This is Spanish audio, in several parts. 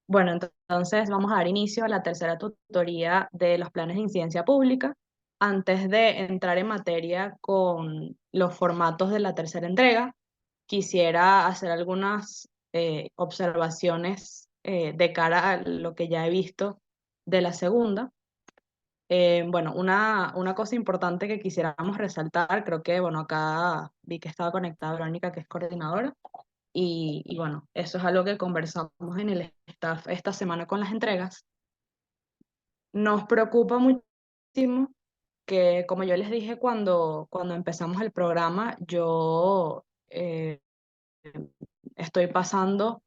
Bueno, entonces vamos a dar inicio a la tercera tutoría de los planes de incidencia pública. Antes de entrar en materia con los formatos de la tercera entrega, quisiera hacer algunas observaciones de cara a lo que ya he visto de la segunda. Bueno, una cosa importante que quisiéramos resaltar, creo que, bueno, acá vi que estaba conectada Verónica, que es coordinadora, y bueno, eso es algo que conversamos en el staff esta semana con las entregas. Nos preocupa muchísimo que, como yo les dije cuando empezamos el programa, yo estoy pasando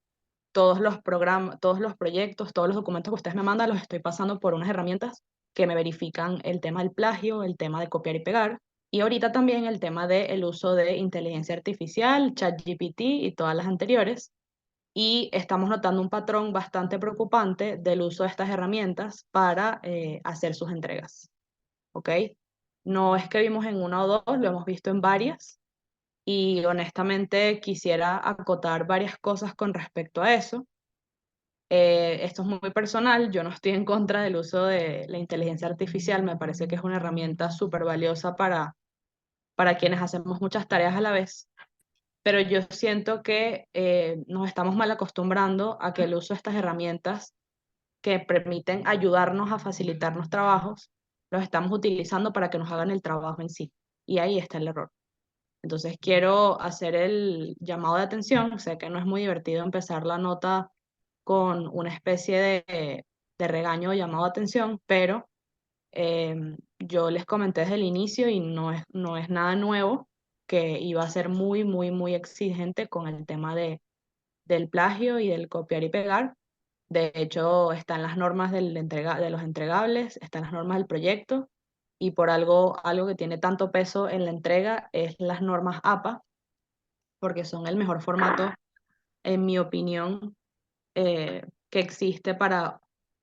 todos los programas, todos los proyectos, todos los documentos que ustedes me mandan, los estoy pasando por unas herramientas que me verifican el tema del plagio, el tema de copiar y pegar, y ahorita también el tema del uso de inteligencia artificial, ChatGPT y todas las anteriores. Y estamos notando un patrón bastante preocupante del uso de estas herramientas para hacer sus entregas, ¿ok? No es que vimos en una o dos, lo hemos visto en varias, y honestamente quisiera acotar varias cosas con respecto a eso. Esto es muy personal, yo no estoy en contra del uso de la inteligencia artificial, me parece que es una herramienta súper valiosa para quienes hacemos muchas tareas a la vez, pero yo siento que nos estamos mal acostumbrando a que el uso de estas herramientas que permiten ayudarnos a facilitarnos trabajos, los estamos utilizando para que nos hagan el trabajo en sí. Y ahí está el error. Entonces quiero hacer el llamado de atención. Sé que no es muy divertido empezar la nota con una especie de regaño o llamado de atención, pero eh, yo les comenté desde el inicio y no es nada nuevo que iba a ser muy, muy, muy exigente con el tema del plagio y del copiar y pegar. De hecho, están las normas de los entregables, están las normas del proyecto, y por algo que tiene tanto peso en la entrega es las normas APA, porque son el mejor formato, en mi opinión, que existe para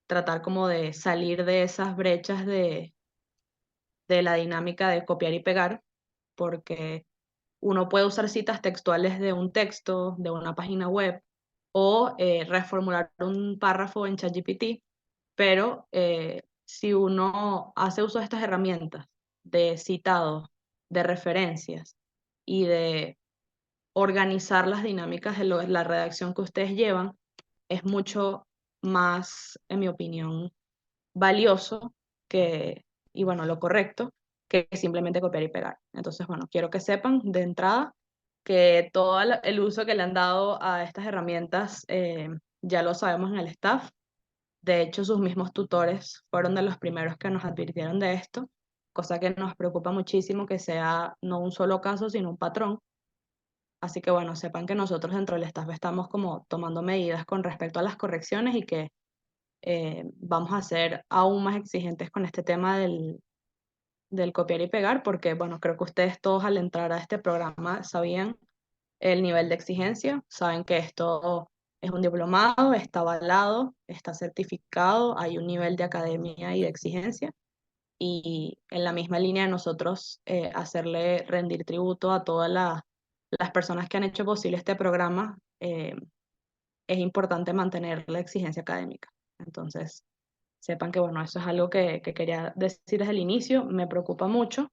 tratar como de salir de esas brechas de la dinámica de copiar y pegar, porque uno puede usar citas textuales de un texto, de una página web, o reformular un párrafo en ChatGPT, pero si uno hace uso de estas herramientas de citados, de referencias y de organizar las dinámicas de la redacción que ustedes llevan, es mucho más, en mi opinión, valioso que, y bueno, lo correcto, que simplemente copiar y pegar. Entonces, bueno, quiero que sepan de entrada que todo el uso que le han dado a estas herramientas ya lo sabemos en el staff. De hecho, sus mismos tutores fueron de los primeros que nos advirtieron de esto, cosa que nos preocupa muchísimo que sea no un solo caso, sino un patrón. Así que bueno, sepan que nosotros dentro del staff estamos como tomando medidas con respecto a las correcciones y que vamos a ser aún más exigentes con este tema del copiar y pegar, porque bueno, creo que ustedes todos al entrar a este programa sabían el nivel de exigencia, saben que esto es un diplomado, está avalado, está certificado, hay un nivel de academia y de exigencia, y en la misma línea de nosotros hacerle rendir tributo a todas las personas que han hecho posible este programa, es importante mantener la exigencia académica. Entonces, sepan que, bueno, eso es algo que quería decir desde el inicio, me preocupa mucho,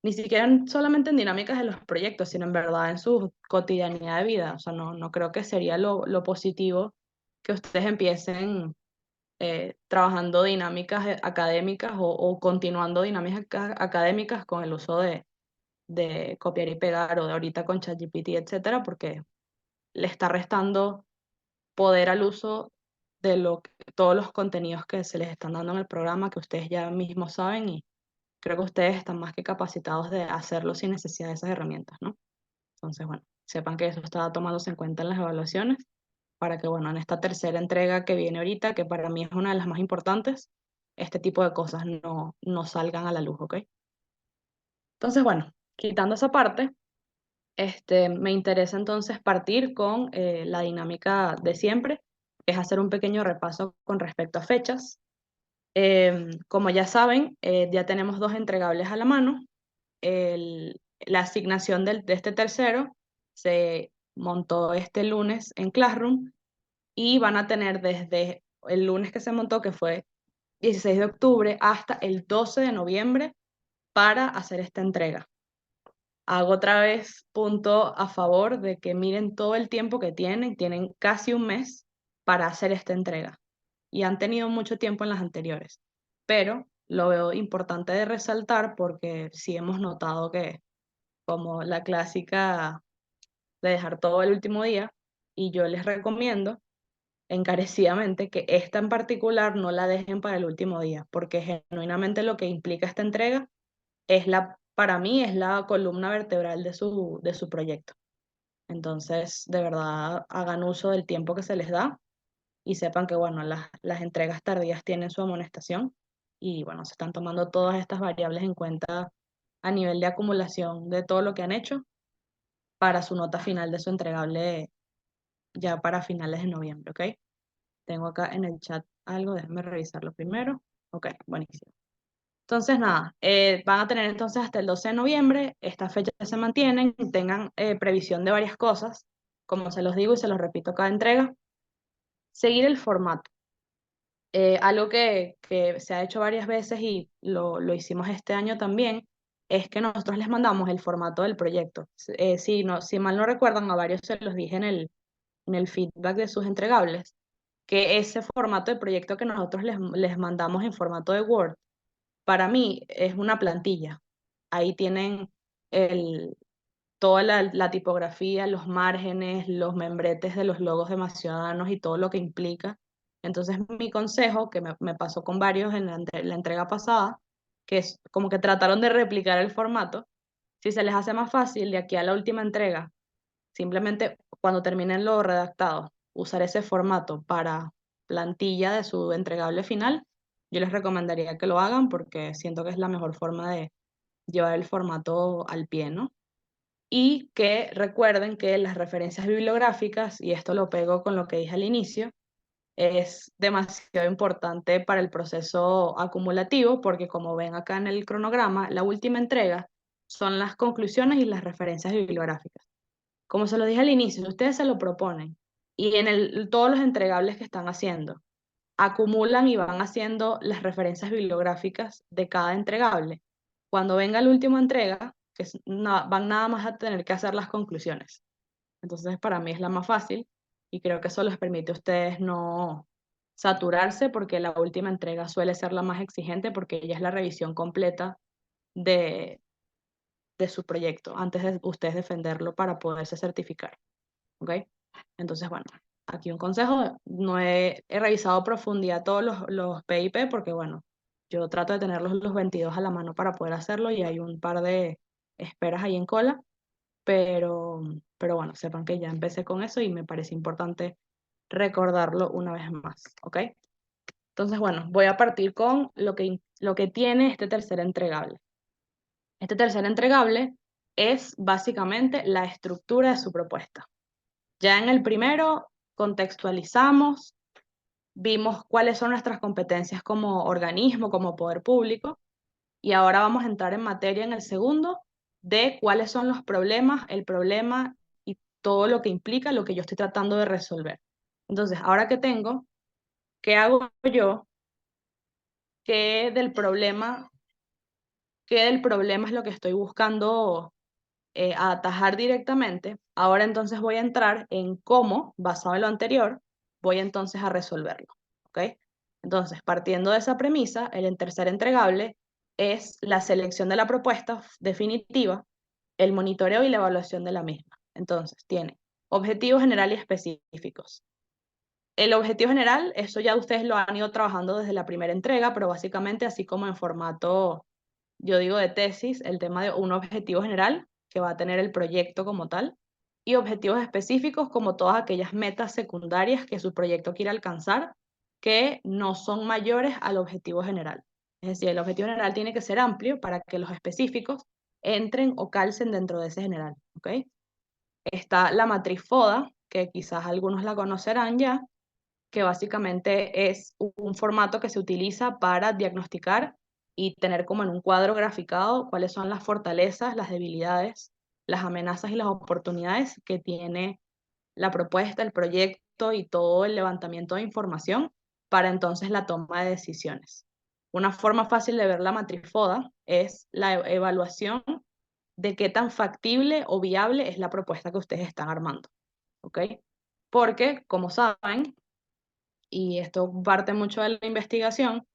ni siquiera solamente en dinámicas de los proyectos, sino en verdad en su cotidianidad de vida. O sea, no creo que sería lo positivo que ustedes empiecen trabajando dinámicas académicas o continuando dinámicas académicas con el uso de copiar y pegar o de ahorita con ChatGPT, etcétera, porque le está restando poder al uso de todos los contenidos que se les están dando en el programa, que ustedes ya mismos saben, y creo que ustedes están más que capacitados de hacerlo sin necesidad de esas herramientas, ¿no? Entonces, bueno, sepan que eso está tomándose en cuenta en las evaluaciones para que, bueno, en esta tercera entrega que viene ahorita, que para mí es una de las más importantes, este tipo de cosas no salgan a la luz, ¿ok? Entonces, bueno, quitando esa parte, me interesa entonces partir con la dinámica de siempre, que es hacer un pequeño repaso con respecto a fechas. Como ya saben, ya tenemos dos entregables a la mano. La asignación de este tercero se montó este lunes en Classroom. y van a tener desde el lunes que se montó, que fue 16 de octubre, hasta el 12 de noviembre para hacer esta entrega. Hago otra vez punto a favor de que miren todo el tiempo que tienen casi un mes para hacer esta entrega y han tenido mucho tiempo en las anteriores, pero lo veo importante de resaltar porque sí hemos notado que como la clásica de dejar todo el último día, y yo les recomiendo encarecidamente que esta en particular no la dejen para el último día, porque genuinamente lo que implica esta entrega para mí es la columna vertebral de su proyecto. Entonces, de verdad, hagan uso del tiempo que se les da y sepan que, bueno, las entregas tardías tienen su amonestación y, bueno, se están tomando todas estas variables en cuenta a nivel de acumulación de todo lo que han hecho para su nota final de su entregable ya para finales de noviembre, ¿ok? Tengo acá en el chat algo, déjenme revisarlo primero. Ok, buenísimo. Entonces, nada, van a tener entonces hasta el 12 de noviembre, estas fechas se mantienen, tengan previsión de varias cosas, como se los digo y se los repito cada entrega. Seguir el formato. Algo que se ha hecho varias veces y lo hicimos este año también, es que nosotros les mandamos el formato del proyecto. Si mal no recuerdan, a varios se los dije en el feedback de sus entregables, que ese formato de proyecto que nosotros les mandamos en formato de Word, para mí es una plantilla. Ahí tienen el, toda la tipografía, los márgenes, los membretes de los logos de Más Ciudadanos y todo lo que implica. Entonces, mi consejo, que me pasó con varios en la entrega pasada, que es como que trataron de replicar el formato, si se les hace más fácil de aquí a la última entrega, simplemente cuando terminen lo redactado, usar ese formato para plantilla de su entregable final, yo les recomendaría que lo hagan porque siento que es la mejor forma de llevar el formato al pie, ¿no? Y que recuerden que las referencias bibliográficas, y esto lo pego con lo que dije al inicio, es demasiado importante para el proceso acumulativo porque como ven acá en el cronograma, la última entrega son las conclusiones y las referencias bibliográficas. Como se lo dije al inicio, si ustedes se lo proponen y en todos los entregables que están haciendo, acumulan y van haciendo las referencias bibliográficas de cada entregable. Cuando venga la última entrega, van nada más a tener que hacer las conclusiones. Entonces, para mí es la más fácil y creo que eso les permite a ustedes no saturarse porque la última entrega suele ser la más exigente porque ella es la revisión completa de, de su proyecto antes de ustedes defenderlo para poderse certificar. ¿Ok? Entonces, bueno, aquí un consejo, no he revisado a profundidad todos los PIP porque, bueno, yo trato de tenerlos los 22 a la mano para poder hacerlo y hay un par de esperas ahí en cola, pero bueno, sepan que ya empecé con eso y me parece importante recordarlo una vez más, ¿ok? Entonces, bueno, voy a partir con lo que tiene este tercer entregable. Este tercer entregable es básicamente la estructura de su propuesta. Ya en el primero contextualizamos, vimos cuáles son nuestras competencias como organismo, como poder público, y ahora vamos a entrar en materia en el segundo de cuáles son los problemas, el problema y todo lo que implica lo que yo estoy tratando de resolver. Entonces, ahora que tengo, ¿qué hago yo? ¿Qué del problema, qué del problema es lo que estoy buscando atajar directamente? Ahora entonces voy a entrar en cómo, basado en lo anterior, voy entonces a resolverlo. ¿Ok? Entonces, partiendo de esa premisa, el tercer entregable es la selección de la propuesta definitiva, el monitoreo y la evaluación de la misma. Entonces, tiene objetivos generales y específicos. El objetivo general, eso ya ustedes lo han ido trabajando desde la primera entrega, pero básicamente así como en formato, yo digo de tesis, el tema de un objetivo general que va a tener el proyecto como tal y objetivos específicos como todas aquellas metas secundarias que su proyecto quiere alcanzar que no son mayores al objetivo general. Es decir, el objetivo general tiene que ser amplio para que los específicos entren o calcen dentro de ese general. ¿Ok? Está la matriz FODA, que quizás algunos la conocerán ya, que básicamente es un formato que se utiliza para diagnosticar y tener como en un cuadro graficado cuáles son las fortalezas, las debilidades, las amenazas y las oportunidades que tiene la propuesta, el proyecto contexto y todo el levantamiento de información para entonces la toma de decisiones. Una forma fácil de ver la matriz FODA es la evaluación de qué tan factible o viable es la propuesta que ustedes están armando, ¿ok? Porque, como saben, y esto parte mucho de la investigación,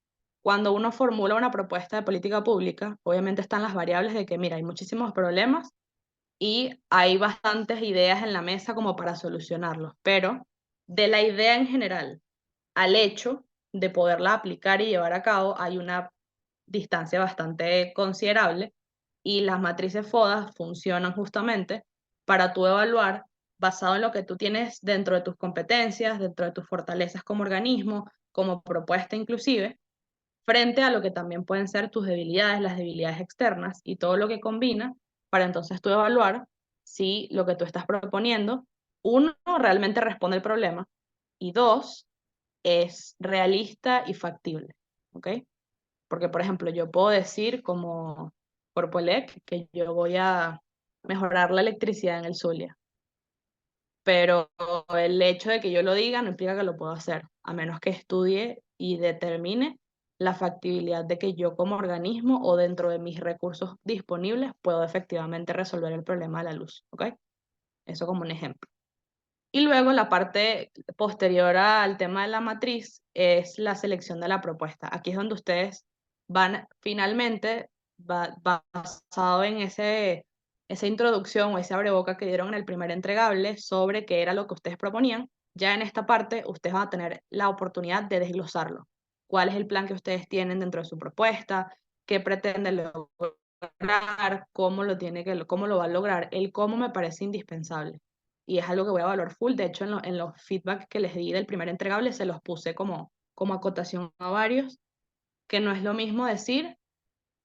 cuando uno formula una propuesta de política pública, obviamente están las variables de que, mira, hay muchísimos problemas y hay bastantes ideas en la mesa como para solucionarlos, pero de la idea en general al hecho de poderla aplicar y llevar a cabo hay una distancia bastante considerable y las matrices FODA funcionan justamente para tú evaluar basado en lo que tú tienes dentro de tus competencias, dentro de tus fortalezas como organismo, como propuesta inclusive, frente a lo que también pueden ser tus debilidades, las debilidades externas y todo lo que combina para entonces tú evaluar si lo que tú estás proponiendo, uno, realmente responde al problema y dos, es realista y factible, ¿ok? Porque, por ejemplo, yo puedo decir como Corpoelec que yo voy a mejorar la electricidad en el Zulia, pero el hecho de que yo lo diga no implica que lo puedo hacer, a menos que estudie y determine la factibilidad de que yo como organismo o dentro de mis recursos disponibles puedo efectivamente resolver el problema de la luz, ¿ok? Eso como un ejemplo. Y luego la parte posterior al tema de la matriz es la selección de la propuesta. Aquí es donde ustedes van finalmente, basado en esa introducción o ese abreboca que dieron en el primer entregable sobre qué era lo que ustedes proponían, ya en esta parte ustedes van a tener la oportunidad de desglosarlo. ¿Cuál es el plan que ustedes tienen dentro de su propuesta? ¿Qué pretenden lograr? ¿Cómo lo va a lograr? El cómo me parece indispensable y es algo que voy a valorar full. De hecho, en los feedback que les di del primer entregable se los puse como acotación a varios, que no es lo mismo decir,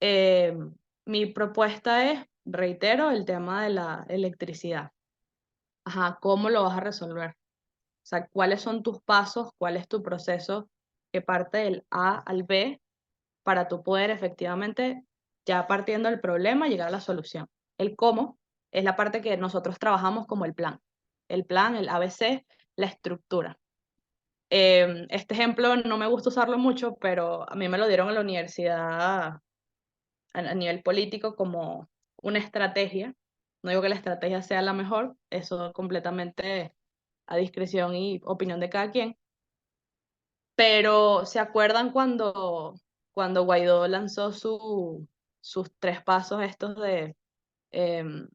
eh, mi propuesta es, reitero, el tema de la electricidad. Ajá, ¿cómo lo vas a resolver? O sea, ¿cuáles son tus pasos? ¿Cuál es tu proceso que parte del A al B para tú poder efectivamente, ya partiendo del problema, llegar a la solución? El cómo es la parte que nosotros trabajamos como el plan. El plan, el ABC, la estructura. Este ejemplo no me gusta usarlo mucho, pero a mí me lo dieron en la universidad a nivel político como una estrategia. No digo que la estrategia sea la mejor, eso completamente a discreción y opinión de cada quien, pero ¿se acuerdan cuando Guaidó lanzó sus tres pasos estos de em,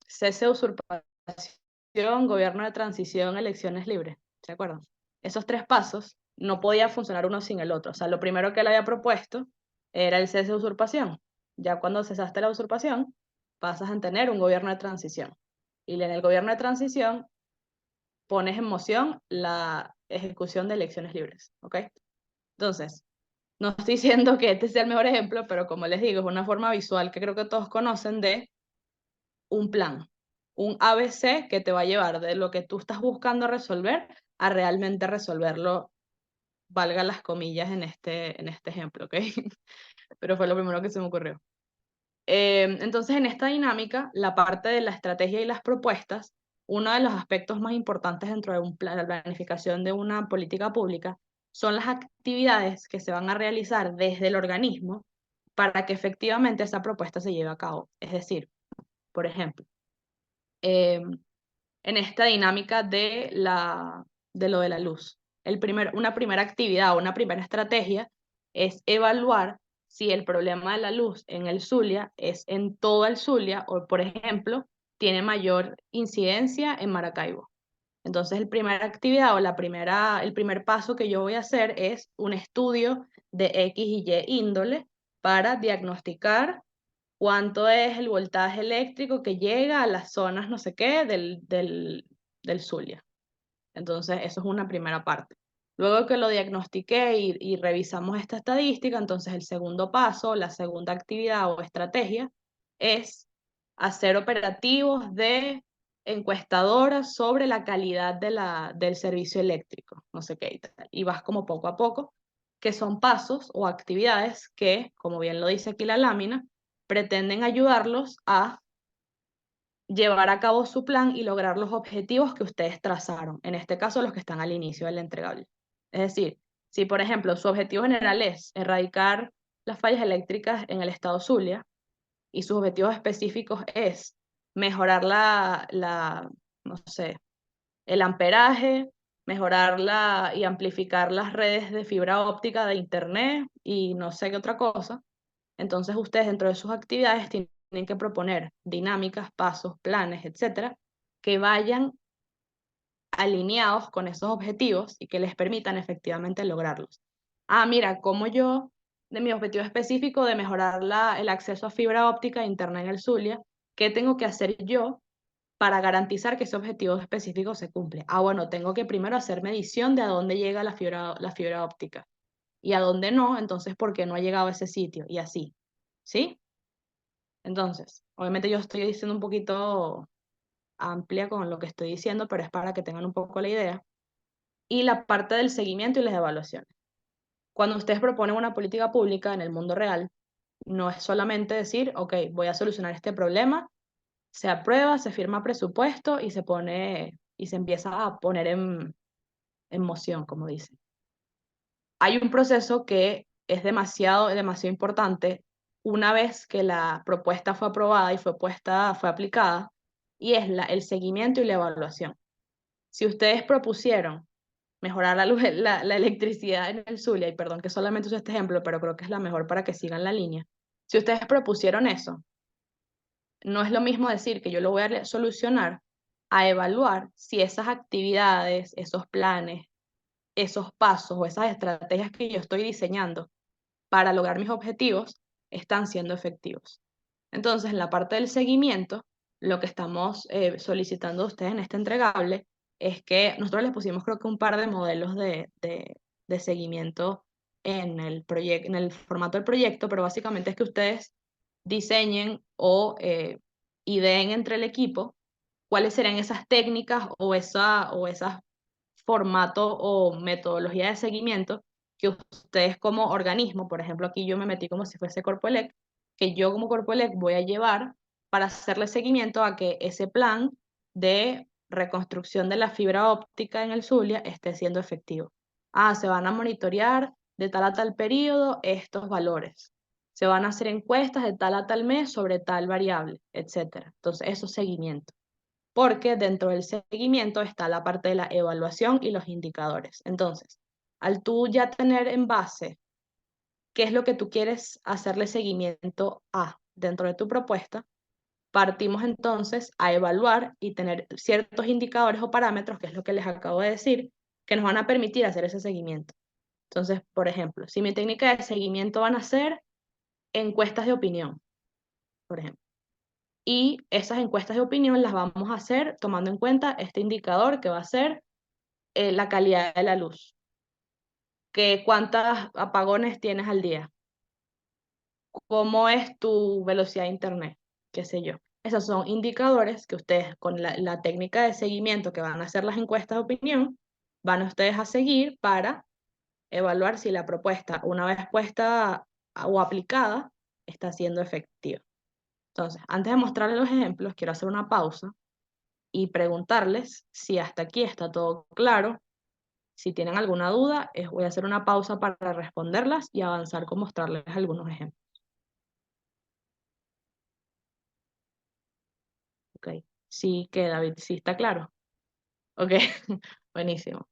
cese de usurpación, gobierno de transición, elecciones libres? ¿Se acuerdan? Esos tres pasos no podía funcionar uno sin el otro. O sea, lo primero que él había propuesto era el cese de usurpación. Ya cuando cesaste la usurpación, pasas a tener un gobierno de transición. Y en el gobierno de transición pones en moción la ejecución de elecciones libres, ¿ok? Entonces, no estoy diciendo que este sea el mejor ejemplo, pero como les digo, es una forma visual que creo que todos conocen de un plan, un ABC que te va a llevar de lo que tú estás buscando resolver a realmente resolverlo, valga las comillas en este ejemplo, ¿ok? Pero fue lo primero que se me ocurrió. Entonces, en esta dinámica, la parte de la estrategia y las propuestas, uno de los aspectos más importantes dentro de un plan, la planificación de una política pública, son las actividades que se van a realizar desde el organismo para que efectivamente esa propuesta se lleve a cabo. Es decir, por ejemplo, en esta dinámica de lo de la luz, una primera actividad o una primera estrategia es evaluar si el problema de la luz en el Zulia es en todo el Zulia o, por ejemplo, tiene mayor incidencia en Maracaibo. Entonces, la primera actividad o el primer paso que yo voy a hacer es un estudio de X y Y índole para diagnosticar cuánto es el voltaje eléctrico que llega a las zonas no sé qué del Zulia. Entonces, eso es una primera parte. Luego que lo diagnostiqué y revisamos esta estadística, entonces el segundo paso, la segunda actividad o estrategia es hacer operativos de encuestadoras sobre la calidad del servicio eléctrico, no sé qué y tal. Y vas como poco a poco, que son pasos o actividades que, como bien lo dice aquí la lámina, pretenden ayudarlos a llevar a cabo su plan y lograr los objetivos que ustedes trazaron, en este caso los que están al inicio del entregable. Es decir, si por ejemplo su objetivo general es erradicar las fallas eléctricas en el estado Zulia y sus objetivos específicos es mejorar no sé, el amperaje, mejorarla y amplificar las redes de fibra óptica de internet y no sé qué otra cosa. Entonces ustedes dentro de sus actividades tienen que proponer dinámicas, pasos, planes, etcétera, que vayan alineados con esos objetivos y que les permitan efectivamente lograrlos. Ah, mira, como yo, de mi objetivo específico de mejorar el acceso a fibra óptica e internet en el Zulia, ¿qué tengo que hacer yo para garantizar que ese objetivo específico se cumple? Ah, bueno, tengo que primero hacer medición de a dónde llega la fibra óptica y a dónde no, entonces por qué no ha llegado a ese sitio y así, ¿sí? Entonces, obviamente yo estoy diciendo un poquito amplia con lo que estoy diciendo, pero es para que tengan un poco la idea. Y la parte del seguimiento y las evaluaciones. Cuando ustedes proponen una política pública en el mundo real, no es solamente decir, ok, voy a solucionar este problema, se aprueba, se firma presupuesto y se pone y se empieza a poner en moción, como dicen. Hay un proceso que es demasiado importante una vez que la propuesta fue aprobada y fue aplicada, y es el seguimiento y la evaluación. Si ustedes propusieron mejorar la electricidad en el Zulia, y perdón que solamente use este ejemplo, pero creo que es la mejor para que sigan la línea. Si ustedes propusieron eso, no es lo mismo decir que yo lo voy a solucionar a evaluar si esas actividades, esos planes, esos pasos o esas estrategias que yo estoy diseñando para lograr mis objetivos están siendo efectivos. Entonces, en la parte del seguimiento, lo que estamos solicitando a ustedes en este entregable es que nosotros les pusimos creo que un par de modelos de seguimiento en en el formato del proyecto, pero básicamente es que ustedes diseñen o ideen entre el equipo cuáles serían esas técnicas o esas formatos o metodología de seguimiento que ustedes como organismo, por ejemplo, aquí yo me metí como si fuese Corpoelec, que yo como Corpoelec voy a llevar para hacerle seguimiento a que ese plan de reconstrucción de la fibra óptica en el Zulia esté siendo efectivo. Ah, se van a monitorear de tal a tal periodo estos valores. Se van a hacer encuestas de tal a tal mes sobre tal variable, etcétera. Entonces, eso es seguimiento, porque dentro del seguimiento está la parte de la evaluación y los indicadores. Entonces, al tú ya tener en base qué es lo que tú quieres hacerle seguimiento a dentro de tu propuesta, partimos entonces a evaluar y tener ciertos indicadores o parámetros, que es lo que les acabo de decir, que nos van a permitir hacer ese seguimiento. Entonces, por ejemplo, si mi técnica de seguimiento van a ser encuestas de opinión, por ejemplo, y esas encuestas de opinión las vamos a hacer tomando en cuenta este indicador que va a ser la calidad de la luz, que cuántos apagones tienes al día, cómo es tu velocidad de internet, qué sé yo. Esos son indicadores que ustedes con la técnica de seguimiento que van a hacer las encuestas de opinión, van a ustedes a seguir para evaluar si la propuesta, una vez puesta o aplicada, está siendo efectiva. Entonces, antes de mostrarles los ejemplos, quiero hacer una pausa y preguntarles si hasta aquí está todo claro. Si tienen alguna duda, voy a hacer una pausa para responderlas y avanzar con mostrarles algunos ejemplos. Ok, sí que David, sí está claro. Ok, buenísimo.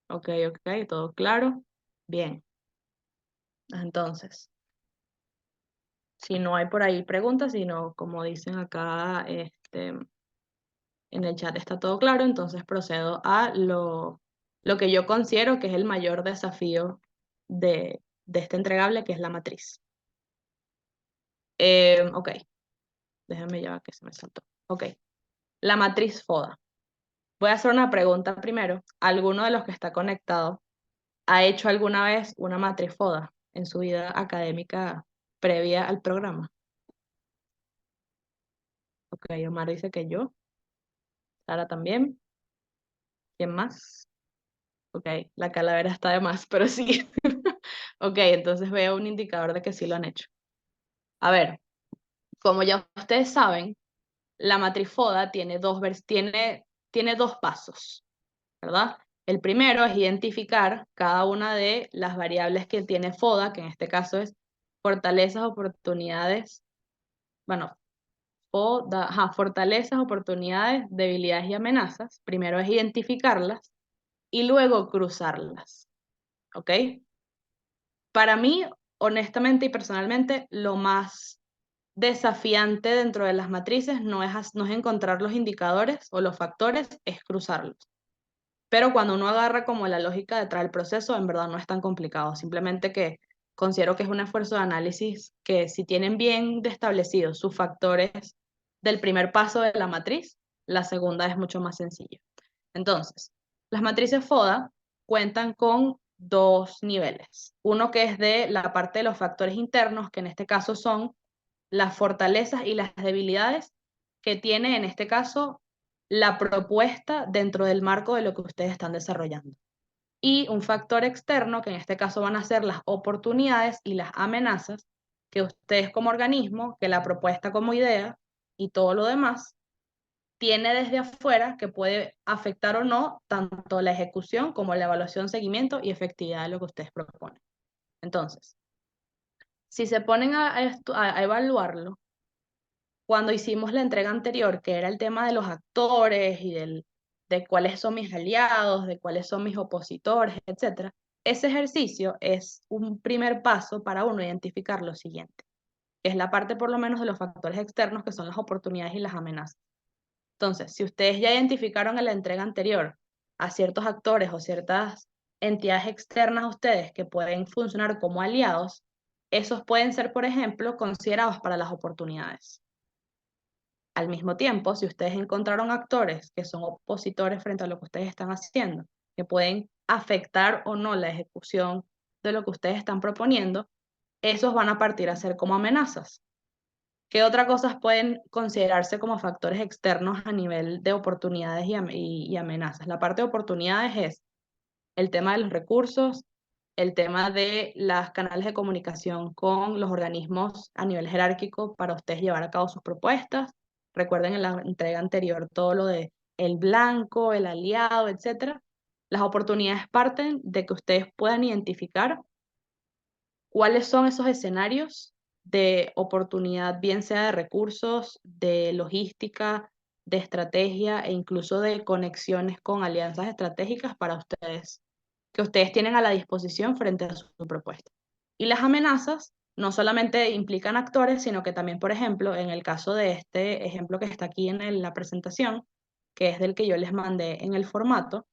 Ok, ok, todo claro. Bien, entonces, si no hay por ahí preguntas, sino como dicen acá en el chat está todo claro, entonces procedo a lo que yo considero que es el mayor desafío de este entregable, que es la matriz. Ok, déjame ya que se me saltó. Ok, la matriz FODA. Voy a hacer una pregunta primero. ¿Alguno de los que está conectado ha hecho alguna vez una matriz FODA en su vida académica previa al programa? Ok, Omar dice que yo. Sara también. ¿Quién más? Ok, la calavera está de más, pero sí. Ok, entonces veo un indicador de que sí lo han hecho. A ver, como ya ustedes saben, la matriz FODA tiene dos pasos, ¿verdad? El primero es identificar cada una de las variables que tiene FODA, que en este caso es fortalezas, oportunidades, bueno, fortalezas, oportunidades, debilidades y amenazas. Primero es identificarlas y luego cruzarlas, ¿ok? Para mí, honestamente y personalmente, lo más desafiante dentro de las matrices no es encontrar los indicadores o los factores, es cruzarlos. Pero cuando uno agarra como la lógica detrás del proceso, en verdad no es tan complicado. Simplemente que considero que es un esfuerzo de análisis que si tienen bien establecidos sus factores del primer paso de la matriz, la segunda es mucho más sencilla. Entonces, las matrices FODA cuentan con dos niveles. Uno que es de la parte de los factores internos, que en este caso son las fortalezas y las debilidades que tiene en este caso la propuesta dentro del marco de lo que ustedes están desarrollando. Y un factor externo, que en este caso van a ser las oportunidades y las amenazas, que ustedes como organismo, que la propuesta como idea y todo lo demás, tiene desde afuera que puede afectar o no tanto la ejecución como la evaluación, seguimiento y efectividad de lo que ustedes proponen. Entonces, si se ponen a evaluarlo, cuando hicimos la entrega anterior, que era el tema de los actores y de cuáles son mis aliados, de cuáles son mis opositores, etcétera, ese ejercicio es un primer paso para uno identificar lo siguiente, que es la parte por lo menos de los factores externos, que son las oportunidades y las amenazas. Entonces, si ustedes ya identificaron en la entrega anterior a ciertos actores o ciertas entidades externas a ustedes que pueden funcionar como aliados, esos pueden ser, por ejemplo, considerados para las oportunidades. Al mismo tiempo, si ustedes encontraron actores que son opositores frente a lo que ustedes están haciendo, que pueden afectar o no la ejecución de lo que ustedes están proponiendo, esos van a partir a ser como amenazas. ¿Qué otras cosas pueden considerarse como factores externos a nivel de oportunidades y amenazas? La parte de oportunidades es el tema de los recursos, el tema de los canales de comunicación con los organismos a nivel jerárquico para ustedes llevar a cabo sus propuestas. Recuerden en la entrega anterior todo lo de el blanco, el aliado, etcétera. Las oportunidades parten de que ustedes puedan identificar cuáles son esos escenarios de oportunidad, bien sea de recursos, de logística, de estrategia e incluso de conexiones con alianzas estratégicas para ustedes, que ustedes tienen a la disposición frente a su propuesta. Y las amenazas no solamente implican actores, sino que también, por ejemplo, en el caso de este ejemplo que está aquí en la presentación, que es del que yo les mandé en el formato,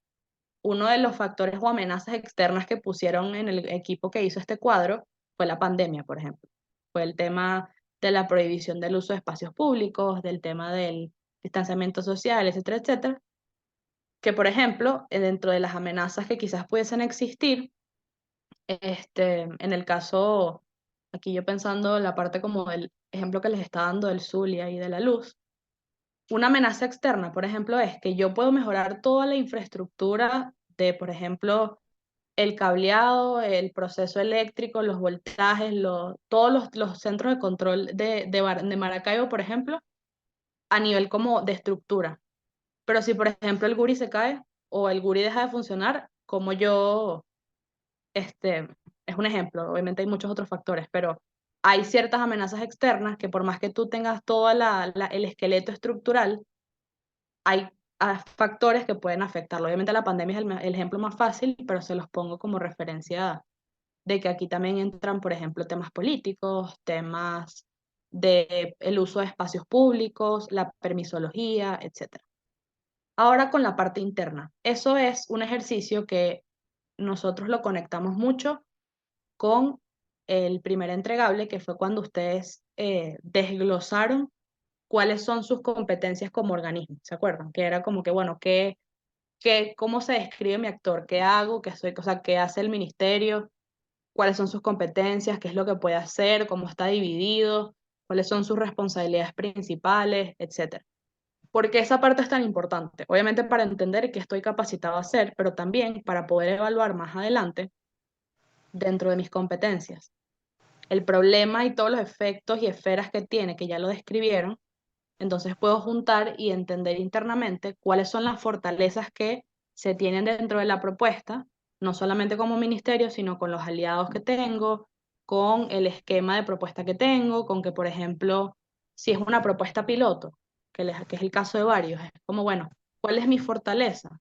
uno de los factores o amenazas externas que pusieron en el equipo que hizo este cuadro fue la pandemia, por ejemplo. Fue el tema de la prohibición del uso de espacios públicos, del tema del distanciamiento social, etcétera, etcétera. Que, por ejemplo, dentro de las amenazas que quizás pudiesen existir, en el caso, aquí yo pensando en la parte como del ejemplo que les está dando del Zulia y de la luz, una amenaza externa, por ejemplo, es que yo puedo mejorar toda la infraestructura de, por ejemplo, el cableado, el proceso eléctrico, los voltajes, todos los centros de control de Maracaibo, por ejemplo, a nivel como de estructura. Pero si, por ejemplo, el Guri se cae o el Guri deja de funcionar, como yo, es un ejemplo, obviamente hay muchos otros factores, pero hay ciertas amenazas externas que por más que tú tengas todo el esqueleto estructural, hay factores que pueden afectarlo. Obviamente la pandemia es el ejemplo más fácil, pero se los pongo como referencia de que aquí también entran, por ejemplo, temas políticos, temas de el uso de espacios públicos, la permisología, etcétera. Ahora con la parte interna. Eso es un ejercicio que nosotros lo conectamos mucho con el primer entregable, que fue cuando ustedes desglosaron cuáles son sus competencias como organismo, ¿se acuerdan? Que era como que, bueno, ¿cómo se describe mi actor? ¿Qué hago? ¿Qué soy? O sea, ¿qué hace el ministerio? ¿Cuáles son sus competencias? ¿Qué es lo que puede hacer? ¿Cómo está dividido? ¿Cuáles son sus responsabilidades principales? Etcétera. ¿Por qué esa parte es tan importante? Obviamente para entender qué estoy capacitado a hacer, pero también para poder evaluar más adelante dentro de mis competencias el problema y todos los efectos y esferas que tiene, que ya lo describieron, Entonces puedo juntar y entender internamente cuáles son las fortalezas que se tienen dentro de la propuesta, no solamente como ministerio, sino con los aliados que tengo, con el esquema de propuesta que tengo, con que, por ejemplo, si es una propuesta piloto, que es el caso de varios, es como, bueno, ¿cuál es mi fortaleza?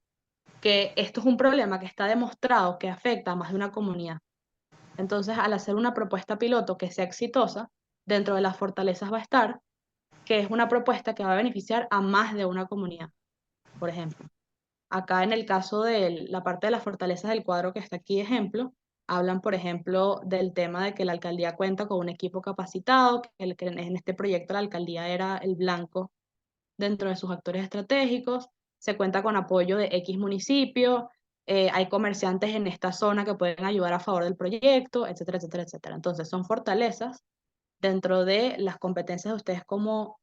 Que esto es un problema que está demostrado que afecta a más de una comunidad. Entonces, al hacer una propuesta piloto que sea exitosa, dentro de las fortalezas va a estar que es una propuesta que va a beneficiar a más de una comunidad, por ejemplo. Acá en el caso de la parte de las fortalezas del cuadro que está aquí de ejemplo, hablan, por ejemplo, del tema de que la alcaldía cuenta con un equipo capacitado, que en este proyecto la alcaldía era el blanco dentro de sus actores estratégicos, se cuenta con apoyo de X municipio, hay comerciantes en esta zona que pueden ayudar a favor del proyecto, etcétera, etcétera, etcétera. Entonces, son fortalezas dentro de las competencias de ustedes como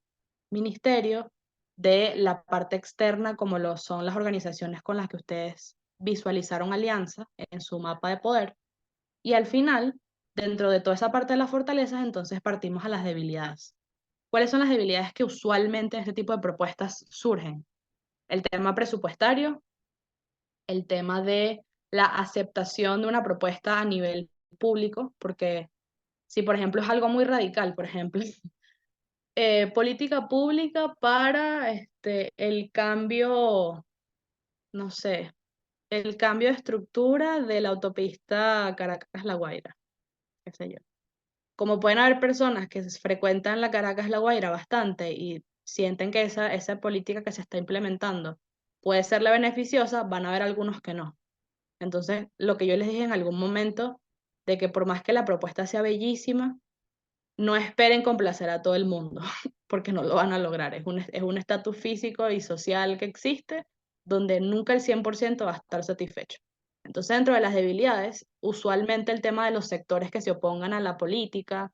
ministerio, de la parte externa, como lo son las organizaciones con las que ustedes visualizaron alianza en su mapa de poder. Y al final, dentro de toda esa parte de las fortalezas, entonces partimos a las debilidades. ¿Cuáles son las debilidades que usualmente en este tipo de propuestas surgen? El tema presupuestario, el tema de la aceptación de una propuesta a nivel público, porque si por ejemplo es algo muy radical, por ejemplo, política pública para el cambio, no sé, el cambio de estructura de la autopista Caracas-La Guaira, qué sé yo. Como pueden haber personas que frecuentan la Caracas-La Guaira bastante y sienten que esa política que se está implementando puede serle beneficiosa, van a haber algunos que no. Entonces, lo que yo les dije en algún momento, de que por más que la propuesta sea bellísima, no esperen complacer a todo el mundo, porque no lo van a lograr. Es un estatus físico y social que existe donde nunca el 100% va a estar satisfecho. Entonces, dentro de las debilidades, usualmente el tema de los sectores que se opongan a la política,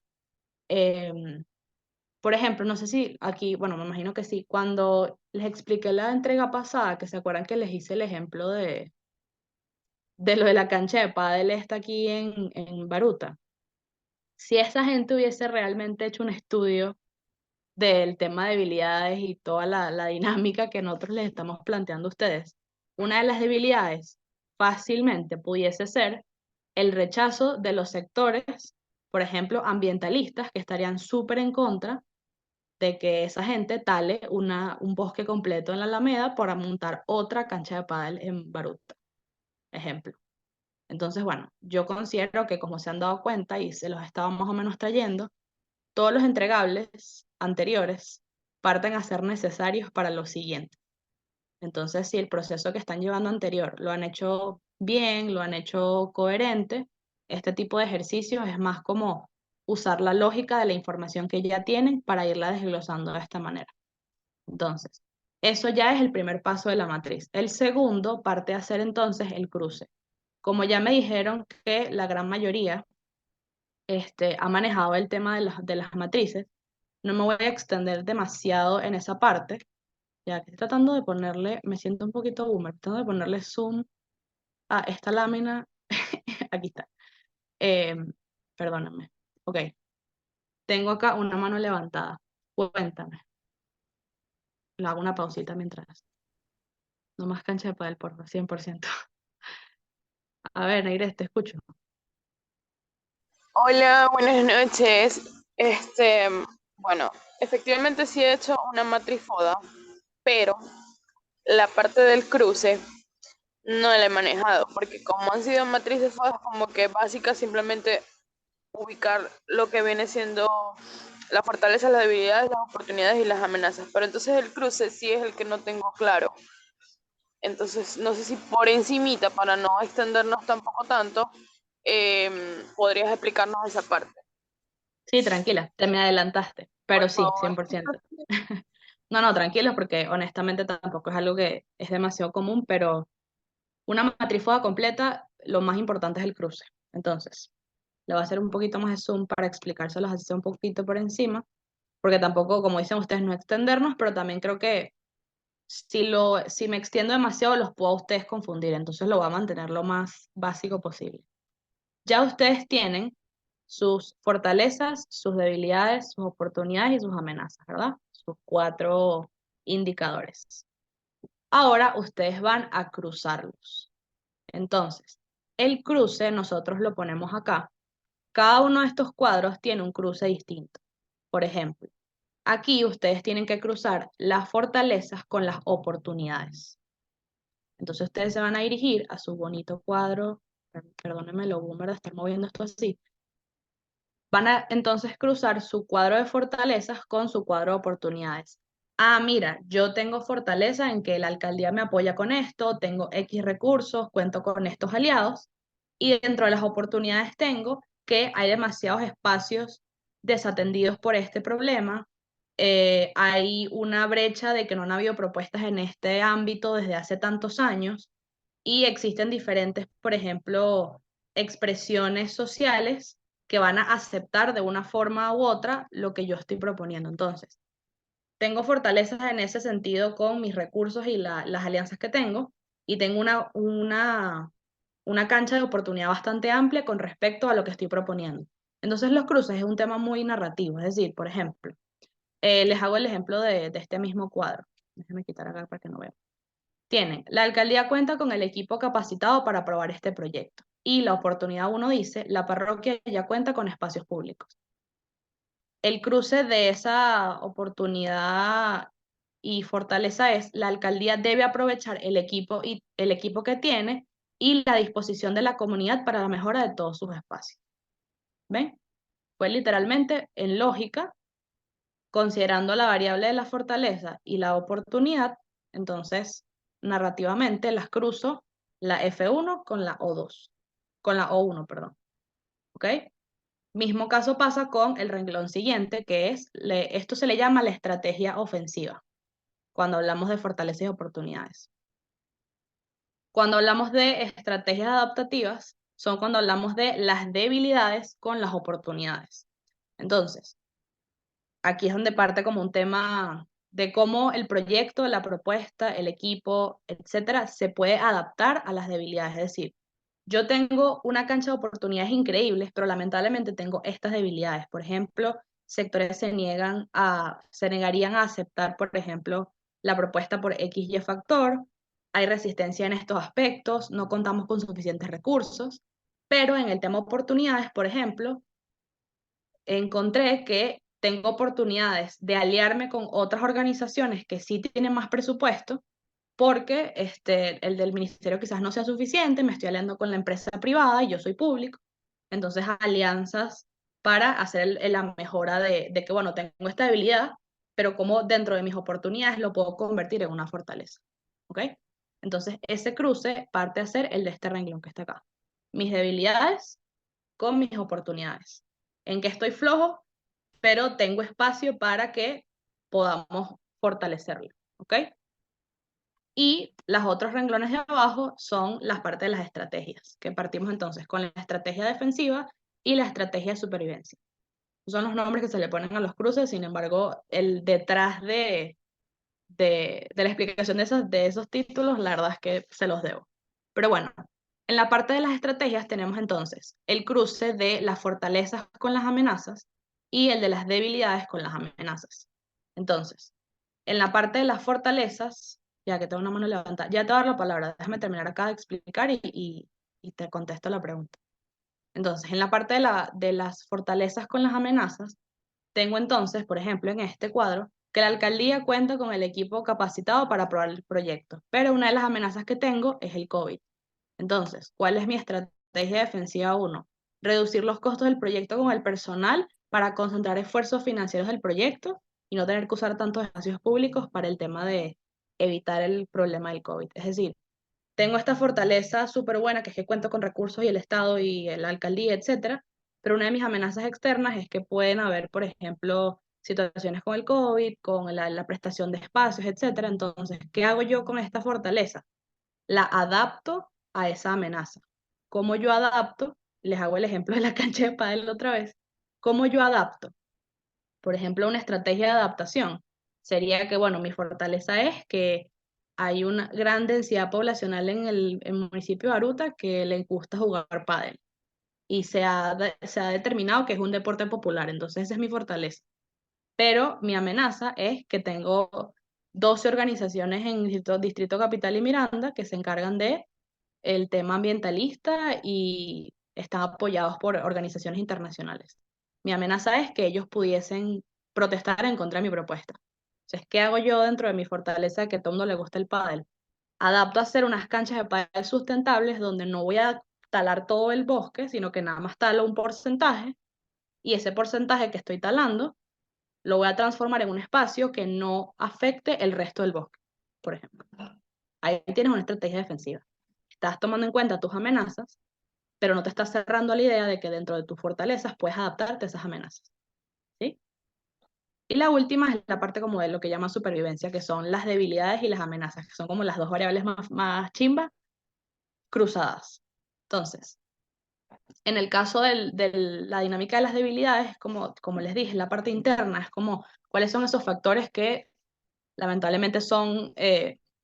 em, por ejemplo, no sé si aquí, bueno, me imagino que sí, cuando les expliqué la entrega pasada, que se acuerdan que les hice el ejemplo de lo de la cancha de pádel esta aquí en Baruta. Si esa gente hubiese realmente hecho un estudio del tema de debilidades y toda la dinámica que nosotros les estamos planteando a ustedes. Una de las debilidades fácilmente pudiese ser el rechazo de los sectores, por ejemplo, ambientalistas, que estarían súper en contra de que esa gente tale un bosque completo en la Alameda para montar otra cancha de pádel en Baruta, ejemplo. Entonces, bueno, yo considero que como se han dado cuenta y se los estaba más o menos trayendo, todos los entregables anteriores parten a ser necesarios para lo siguiente. Entonces, si el proceso que están llevando anterior lo han hecho bien, lo han hecho coherente, este tipo de ejercicios es más como usar la lógica de la información que ya tienen para irla desglosando de esta manera. Entonces, eso ya es el primer paso de la matriz. El segundo parte a ser entonces el cruce. Como ya me dijeron que la gran mayoría ha manejado el tema de las matrices, no me voy a extender demasiado en esa parte, ya que estoy tratando de ponerle, me siento un poquito boomer, tratando de ponerle zoom a esta lámina. Aquí está. Eh, Perdóname. Ok, tengo acá una mano levantada. Cuéntame. Le hago una pausita mientras. No más cancha de pádel, por favor, 100%. A ver, Neire, te escucho. Hola, buenas noches. Bueno, efectivamente sí he hecho una matriz FODA, pero la parte del cruce no la he manejado, porque como han sido matrices FODA como que básicas, simplemente ubicar lo que viene siendo la fortaleza, las debilidades, las oportunidades y las amenazas. Pero entonces el cruce sí es el que no tengo claro. Entonces, no sé si por encimita, para no extendernos tampoco tanto, podrías explicarnos esa parte, Sí, tranquila, te me adelantaste, por pero sí, favor. 100%. No, no, tranquilos, porque honestamente tampoco es algo que es demasiado común, pero una matrifoda completa, lo más importante es el cruce. Entonces, le voy a hacer un poquito más de zoom para explicárselos así sea un poquito por encima, porque tampoco, como dicen ustedes, no extendernos, pero también creo que si me extiendo demasiado los puedo a ustedes confundir, entonces lo voy a mantener lo más básico posible. Ya ustedes tienen sus fortalezas, sus debilidades, sus oportunidades y sus amenazas, ¿verdad? sus 4 indicadores. Ahora ustedes van a cruzarlos. Entonces, el cruce nosotros lo ponemos acá. Cada uno de estos cuadros tiene un cruce distinto. Por ejemplo, aquí ustedes tienen que cruzar las fortalezas con las oportunidades. Entonces ustedes se van a dirigir a su bonito cuadro. Perdónenme lo boomer de estar moviendo esto así. Van a entonces cruzar su cuadro de fortalezas con su cuadro de oportunidades. Ah, mira, yo tengo fortaleza en que la alcaldía me apoya con esto, tengo X recursos, cuento con estos aliados, y dentro de las oportunidades tengo que hay demasiados espacios desatendidos por este problema, hay una brecha de que no han habido propuestas en este ámbito desde hace tantos años, y existen diferentes, por ejemplo, expresiones sociales que van a aceptar de una forma u otra lo que yo estoy proponiendo. Entonces, tengo fortalezas en ese sentido con mis recursos y las alianzas que tengo, y tengo una cancha de oportunidad bastante amplia con respecto a lo que estoy proponiendo. Entonces, los cruces es un tema muy narrativo, es decir, por ejemplo, les hago el ejemplo de este mismo cuadro. Déjenme quitar acá para que no vean. Tienen, la alcaldía cuenta con el equipo capacitado para aprobar este proyecto. Y la oportunidad uno dice, la parroquia ya cuenta con espacios públicos. El cruce de esa oportunidad y fortaleza es, la alcaldía debe aprovechar el equipo que tiene y la disposición de la comunidad para la mejora de todos sus espacios. ¿Ven? Fue literalmente en lógica, considerando la variable de la fortaleza y la oportunidad, entonces narrativamente las cruzo la F1 con la O2, con la O1, perdón. ¿Ok? Mismo caso pasa con el renglón siguiente, que es, esto se le llama la estrategia ofensiva, cuando hablamos de fortalezas y oportunidades. Cuando hablamos de estrategias adaptativas, son cuando hablamos de las debilidades con las oportunidades. Entonces, aquí es donde parte como un tema de cómo el proyecto, la propuesta, el equipo, etcétera, se puede adaptar a las debilidades. Es decir, yo tengo una cancha de oportunidades increíbles, pero lamentablemente tengo estas debilidades. Por ejemplo, sectores se negarían a aceptar, por ejemplo, la propuesta por X y factor. Hay resistencia en estos aspectos, no contamos con suficientes recursos, pero en el tema oportunidades, por ejemplo, encontré que tengo oportunidades de aliarme con otras organizaciones que sí tienen más presupuesto, porque el del ministerio quizás no sea suficiente, me estoy aliando con la empresa privada y yo soy público. Entonces, alianzas para hacer la mejora de que, bueno, tengo esta debilidad, pero como dentro de mis oportunidades lo puedo convertir en una fortaleza. ¿Ok? Entonces, ese cruce parte a ser el de este renglón que está acá. Mis debilidades con mis oportunidades. En que estoy flojo, pero tengo espacio para que podamos fortalecerlo. ¿Ok? Y los otros renglones de abajo son las partes de las estrategias, que partimos entonces con la estrategia defensiva y la estrategia de supervivencia. Son los nombres que se le ponen a los cruces, sin embargo, el detrás de la explicación de esos títulos, la verdad es que se los debo. Pero bueno, en la parte de las estrategias tenemos entonces el cruce de las fortalezas con las amenazas y el de las debilidades con las amenazas. Entonces, en la parte de las fortalezas, ya que tengo una mano levantada, ya te voy a dar la palabra, déjame terminar acá de explicar y te contesto la pregunta. Entonces, en la parte de las fortalezas con las amenazas, tengo entonces, por ejemplo, en este cuadro, que la alcaldía cuenta con el equipo capacitado para aprobar el proyecto, pero una de las amenazas que tengo es el COVID. Entonces, ¿cuál es mi estrategia defensiva 1? Reducir los costos del proyecto con el personal para concentrar esfuerzos financieros del proyecto y no tener que usar tantos espacios públicos para el tema de evitar el problema del COVID. Es decir, tengo esta fortaleza súper buena, que es que cuento con recursos y el Estado y la alcaldía, etcétera, pero una de mis amenazas externas es que pueden haber, por ejemplo, situaciones con el COVID, con la prestación de espacios, etcétera. Entonces, ¿qué hago yo con esta fortaleza? La adapto a esa amenaza. ¿Cómo yo adapto? Les hago el ejemplo de la cancha de pádel otra vez. ¿Cómo yo adapto? Por ejemplo, una estrategia de adaptación sería que, bueno, mi fortaleza es que hay una gran densidad poblacional en el municipio de Aruta que le gusta jugar pádel y se ha determinado que es un deporte popular, entonces esa es mi fortaleza. pero mi amenaza es que tengo 12 organizaciones en Distrito Capital y Miranda que se encargan de el tema ambientalista y están apoyados por organizaciones internacionales. Mi amenaza es que ellos pudiesen protestar en contra de mi propuesta. Entonces, ¿qué hago yo dentro de mi fortaleza que a todo el mundo le gusta el pádel? Adapto a hacer unas canchas de pádel sustentables donde no voy a talar todo el bosque, sino que nada más talo un porcentaje y ese porcentaje que estoy talando lo voy a transformar en un espacio que no afecte el resto del bosque, por ejemplo. Ahí tienes una estrategia defensiva. Estás tomando en cuenta tus amenazas, pero no te estás cerrando a la idea de que dentro de tus fortalezas puedes adaptarte a esas amenazas. ¿Sí? Y la última es la parte como de lo que llaman supervivencia, que son las debilidades y las amenazas, que son como las dos variables más chimbas cruzadas. Entonces, en el caso de la dinámica de las debilidades, como les dije, la parte interna es como cuáles son esos factores que lamentablemente son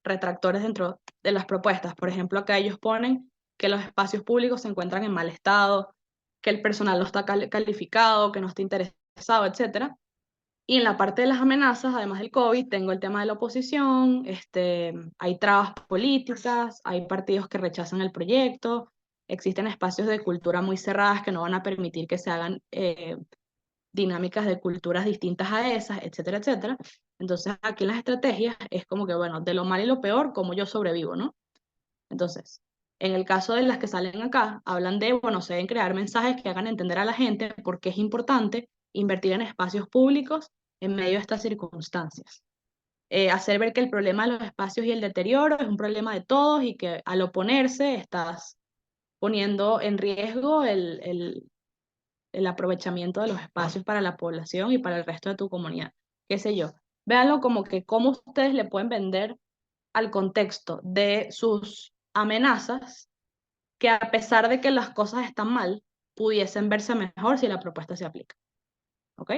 retractores dentro de las propuestas. Por ejemplo, acá ellos ponen que los espacios públicos se encuentran en mal estado, que el personal no está calificado, que no está interesado, etcétera. Y en la parte de las amenazas, además del COVID, tengo el tema de la oposición, hay trabas políticas, hay partidos que rechazan el proyecto, existen espacios de cultura muy cerradas que no van a permitir que se hagan dinámicas de culturas distintas a esas, etcétera, etcétera. Entonces, aquí en las estrategias es como que, bueno, de lo malo y lo peor, cómo yo sobrevivo, ¿no? Entonces, en el caso de las que salen acá, hablan de, bueno, se deben crear mensajes que hagan entender a la gente por qué es importante invertir en espacios públicos en medio de estas circunstancias. Hacer ver que el problema de los espacios y el deterioro es un problema de todos y que al oponerse estás poniendo en riesgo el aprovechamiento de los espacios para la población y para el resto de tu comunidad. Qué sé yo. Véanlo como que cómo ustedes le pueden vender al contexto de sus amenazas, que a pesar de que las cosas están mal, pudiesen verse mejor si la propuesta se aplica. ¿Ok?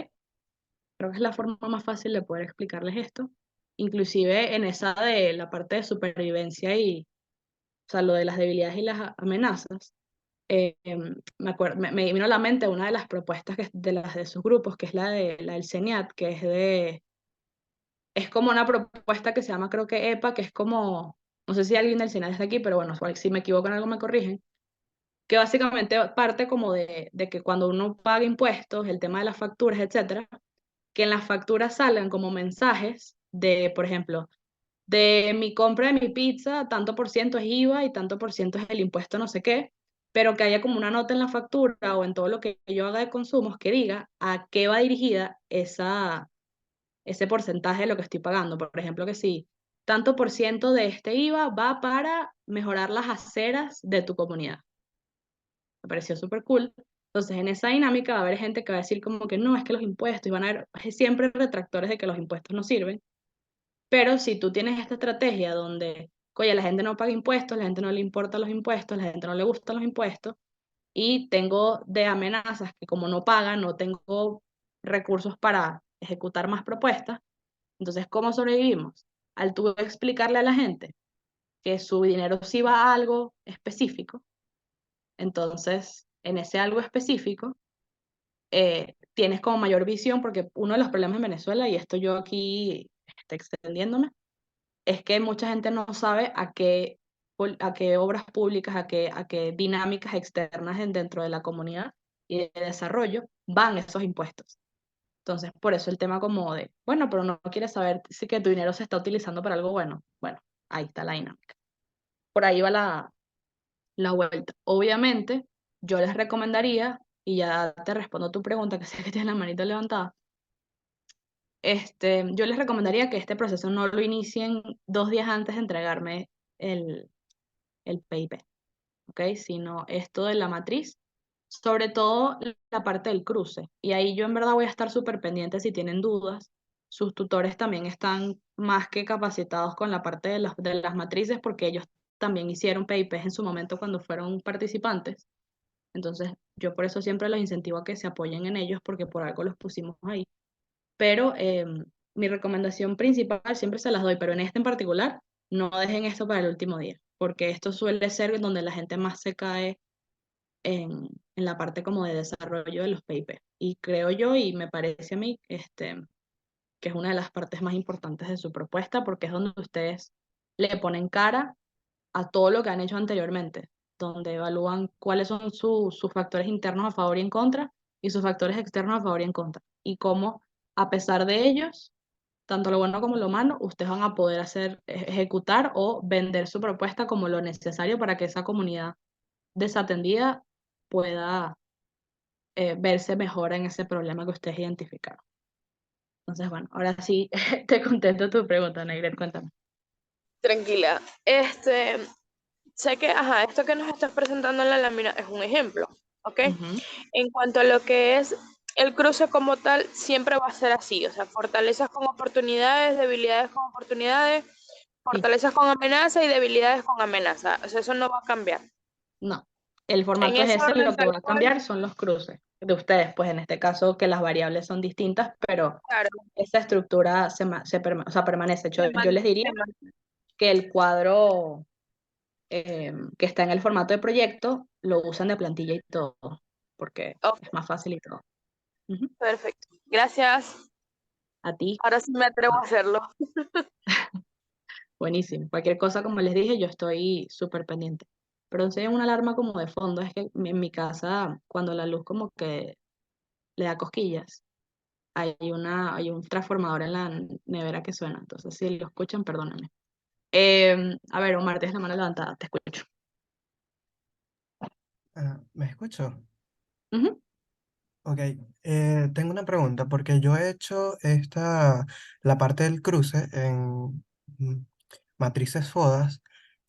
Creo que es la forma más fácil de poder explicarles esto. Inclusive en esa de la parte de supervivencia y, o sea, lo de las debilidades y las amenazas, me vino a la mente una de las propuestas de las de sus grupos, que es la del CENIAT, que es como una propuesta que se llama, creo que EPA, que es como, no sé si alguien del CENIAT está aquí, pero bueno, si me equivoco en algo me corrigen, que básicamente parte como de que cuando uno paga impuestos, el tema de las facturas, etcétera, que en las facturas salgan como mensajes de, por ejemplo, de mi compra de mi pizza, tanto por ciento es IVA y tanto por ciento es el impuesto no sé qué, pero que haya como una nota en la factura o en todo lo que yo haga de consumos que diga a qué va dirigida ese porcentaje de lo que estoy pagando. Por ejemplo, que si tanto por ciento de este IVA va para mejorar las aceras de tu comunidad. Me pareció súper cool. Entonces, en esa dinámica va a haber gente que va a decir como que no, es que los impuestos, y van a haber siempre retractores de que los impuestos no sirven. Pero si tú tienes esta estrategia donde, oye, la gente no paga impuestos, la gente no le importa los impuestos, la gente no le gustan los impuestos, y tengo de amenazas que como no pagan, no tengo recursos para ejecutar más propuestas, entonces, ¿cómo sobrevivimos? Al tú explicarle a la gente que su dinero sí va a algo específico, entonces, en ese algo específico, tienes como mayor visión, porque uno de los problemas en Venezuela, y esto yo aquí extendiéndome, es que mucha gente no sabe a qué obras públicas, a qué dinámicas externas dentro de la comunidad y de desarrollo van esos impuestos. Entonces, por eso el tema como de, bueno, pero no quieres saber si que tu dinero se está utilizando para algo bueno. Bueno, ahí está la dinámica. Por ahí va la vuelta. Obviamente, yo les recomendaría, y ya te respondo a tu pregunta, que sé que tienes la manita levantada, yo les recomendaría que este proceso no lo inicien 2 días antes de entregarme el, el PIP, ¿ok? Sino esto de la matriz, sobre todo la parte del cruce. Y ahí yo en verdad voy a estar súper pendiente si tienen dudas. Sus tutores también están más que capacitados con la parte de las matrices porque ellos también hicieron PIPs en su momento cuando fueron participantes. Entonces, yo por eso siempre los incentivo a que se apoyen en ellos porque por algo los pusimos ahí. Pero mi recomendación principal siempre se las doy, pero en este en particular, no dejen esto para el último día, porque esto suele ser donde la gente más se cae en la parte como de desarrollo de los papers. Y creo yo, y me parece a mí, que es una de las partes más importantes de su propuesta, porque es donde ustedes le ponen cara a todo lo que han hecho anteriormente, donde evalúan cuáles son sus factores internos a favor y en contra y sus factores externos a favor y en contra, y cómo, a pesar de ellos, tanto lo bueno como lo malo, ustedes van a poder hacer, ejecutar o vender su propuesta como lo necesario para que esa comunidad desatendida pueda verse mejor en ese problema que ustedes identificaron. Entonces, bueno, ahora sí te contesto tu pregunta, Negret, cuéntame. Tranquila. Sé que, ajá, esto que nos estás presentando en la lámina es un ejemplo, ¿ok? Ujú. En cuanto a lo que es el cruce como tal, siempre va a ser así, o sea, fortalezas con oportunidades, debilidades con oportunidades, Sí, fortalezas con amenaza y debilidades con amenaza, o sea, eso no va a cambiar. no. El En formato es ese ese, orden lo que tal va a cual, cambiar son los cruces de ustedes, pues en este caso que las variables son distintas, pero claro, esa estructura o sea, permanece. Yo les diría se man- que el cuadro que está en el formato de proyecto lo usan de plantilla y todo, porque ok, es más fácil y todo. Ujú. perfecto. Gracias. A ti, Ahora sí me atrevo a hacerlo. buenísimo. Cualquier cosa, como les dije, yo estoy súper pendiente. Pero si hay una alarma como de fondo, es que en mi casa, cuando la luz como que le da cosquillas, hay un transformador en la nevera que suena. Entonces, si lo escuchan, perdónenme. A ver, Omar, tienes la mano levantada, te escucho. ¿Me escucho? Ujú, Ok, tengo una pregunta porque yo he hecho la parte del cruce en mm, matrices FODAS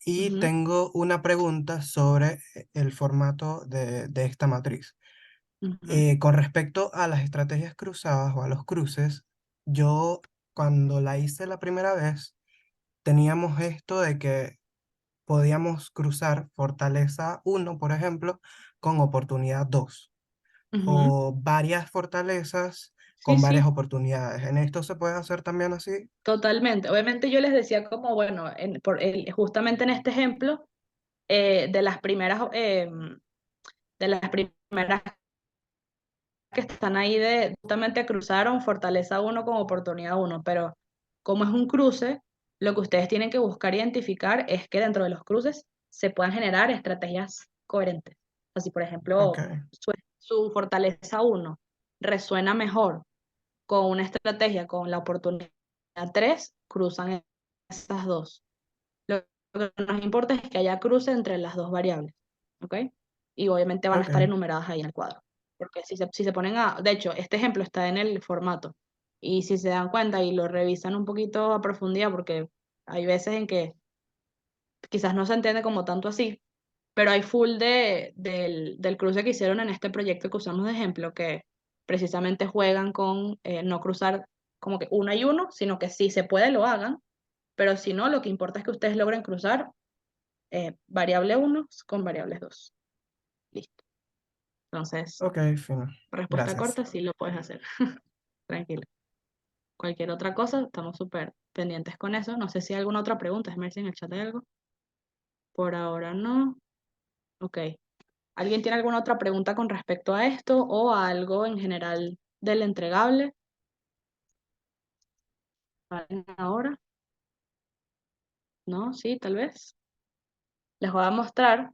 y ujú, tengo una pregunta sobre el formato de esta matriz. ujú, Con respecto a las estrategias cruzadas o a los cruces, yo cuando la hice la primera vez teníamos esto de que podíamos cruzar fortaleza 1, por ejemplo, con oportunidad 2 ujú. o varias fortalezas Sí, con varias sí. oportunidades. ¿En esto se puede hacer también así? Totalmente. Obviamente yo les decía como, bueno, justamente en este ejemplo, de las primeras, que están ahí justamente cruzaron Fortaleza uno con Oportunidad uno, pero como es un cruce, lo que ustedes tienen que buscar identificar es que dentro de los cruces se puedan generar estrategias coherentes. Así, por Ok, ejemplo, su Fortaleza uno resuena mejor con una estrategia, con la Oportunidad 3 cruzan esas dos. Lo que nos importa es que haya cruce entre las dos variables, ¿ok? Y obviamente van a estar ok, enumeradas ahí en el cuadro. Porque si se ponen a, de hecho, este ejemplo está en el formato. Y si se dan cuenta y lo revisan un poquito a profundidad, porque hay veces en que quizás no se entiende como tanto así, pero hay full del cruce que hicieron en este proyecto que usamos de ejemplo, que precisamente juegan con no cruzar como que uno y uno, sino que si se puede lo hagan, pero si no, lo que importa es que ustedes logren cruzar variable uno con variables 2. Listo. Entonces, ok, fino. respuesta Gracias. corta, sí lo puedes hacer. Tranquilo. Cualquier otra cosa, estamos súper pendientes con eso. No sé si hay alguna otra pregunta, es ver si en el chat hay algo. Por ahora no. Ok. ¿Alguien tiene alguna otra pregunta con respecto a esto o a algo en general del entregable? ¿Vale? Ahora, ¿no? Sí, tal vez. Les voy a mostrar,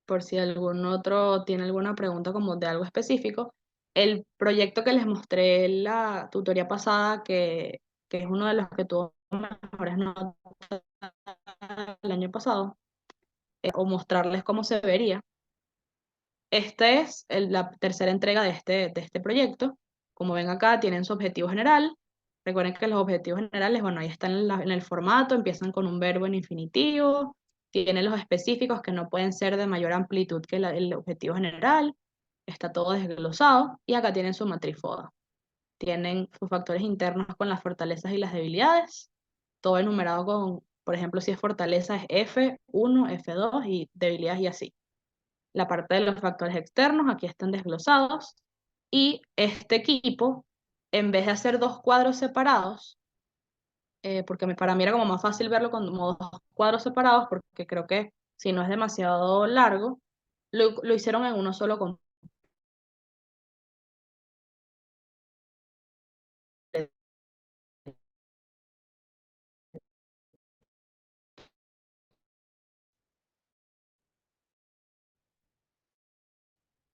por si algún otro tiene alguna pregunta como de algo específico, el proyecto que les mostré en la tutoría pasada, que es uno de los que tuvo mejores notas el año pasado, o mostrarles cómo se vería. Esta es la tercera entrega de este proyecto. Como ven acá, tienen su objetivo general. Recuerden que los objetivos generales, bueno, ahí están en el formato, empiezan con un verbo en infinitivo, tienen los específicos que no pueden ser de mayor amplitud que el objetivo general, está todo desglosado, y acá tienen su matriz FODA. Tienen sus factores internos con las fortalezas y las debilidades, todo enumerado con, por ejemplo, si es fortaleza es F1, F2 y debilidades y así. La parte de los factores externos, aquí están desglosados. Y este equipo, en vez de hacer dos cuadros separados, porque para mí era como más fácil verlo como dos cuadros separados, porque creo que si no es demasiado largo, lo hicieron en uno solo completo.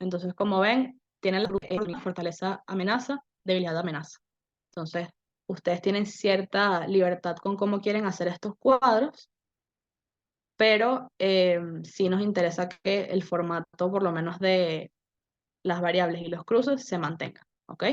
Entonces, como ven, tienen la fortaleza amenaza, debilidad amenaza. Entonces, ustedes tienen cierta libertad con cómo quieren hacer estos cuadros, pero sí nos interesa que el formato, por lo menos de las variables y los cruces, se mantenga, ¿ok?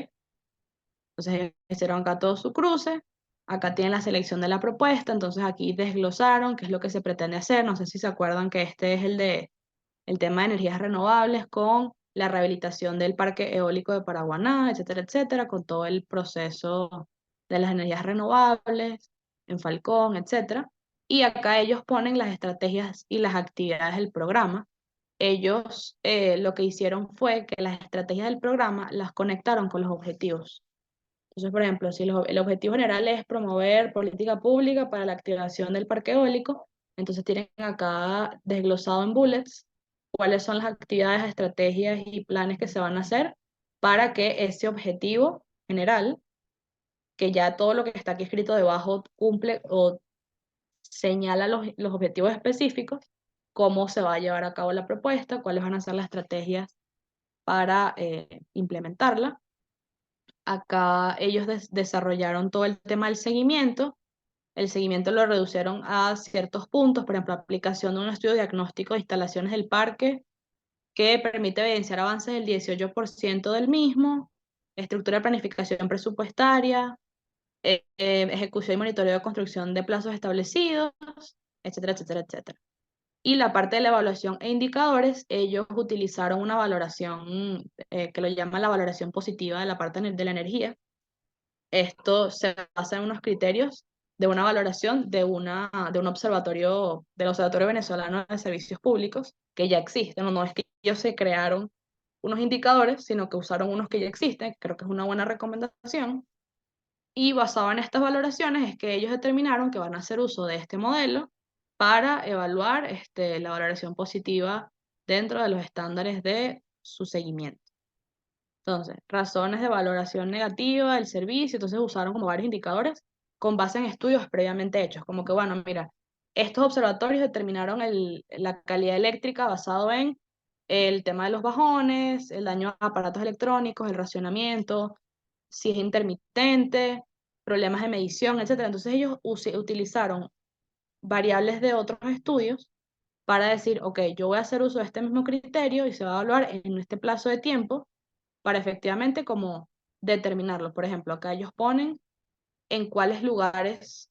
Entonces, hicieron acá todo su cruce, acá tienen la selección de la propuesta, entonces aquí desglosaron qué es lo que se pretende hacer. No sé si se acuerdan que este es el tema de energías renovables con la rehabilitación del parque eólico de Paraguaná, etcétera, etcétera, con todo el proceso de las energías renovables en Falcón, etcétera. Y acá ellos ponen las estrategias y las actividades del programa. Ellos lo que hicieron fue que las estrategias del programa las conectaron con los objetivos. Entonces, por ejemplo, si el objetivo general es promover política pública para la activación del parque eólico, entonces tienen acá desglosado en bullets cuáles son las actividades, estrategias y planes que se van a hacer para que ese objetivo general, que ya todo lo que está aquí escrito debajo cumple o señala los objetivos específicos, cómo se va a llevar a cabo la propuesta, cuáles van a ser las estrategias para implementarla. Acá ellos desarrollaron todo el tema del seguimiento. El seguimiento lo reducieron a ciertos puntos, por ejemplo, aplicación de un estudio diagnóstico de instalaciones del parque que permite evidenciar avances del 18% del mismo, estructura de planificación presupuestaria, ejecución y monitoreo de construcción de plazos establecidos, etcétera, etcétera, etcétera. Y la parte de la evaluación e indicadores, ellos utilizaron una valoración que lo llaman la valoración positiva de la parte de la energía. Esto se basa en unos criterios de una valoración de un observatorio, del Observatorio Venezolano de Servicios Públicos, que ya existen. No es que ellos se crearon unos indicadores, sino que usaron unos que ya existen, creo que es una buena recomendación. Y basado en estas valoraciones es que ellos determinaron que van a hacer uso de este modelo para evaluar la valoración positiva dentro de los estándares de su seguimiento. Entonces, razones de valoración negativa del servicio, entonces usaron como varios indicadores con base en estudios previamente hechos, como que, bueno, mira, estos observatorios determinaron la calidad eléctrica basado en el tema de los bajones, el daño a aparatos electrónicos, el racionamiento, si es intermitente, problemas de medición, etcétera. Entonces ellos utilizaron variables de otros estudios para decir, ok, yo voy a hacer uso de este mismo criterio y se va a evaluar en este plazo de tiempo para efectivamente como determinarlo. Por ejemplo, acá ellos ponen en cuáles lugares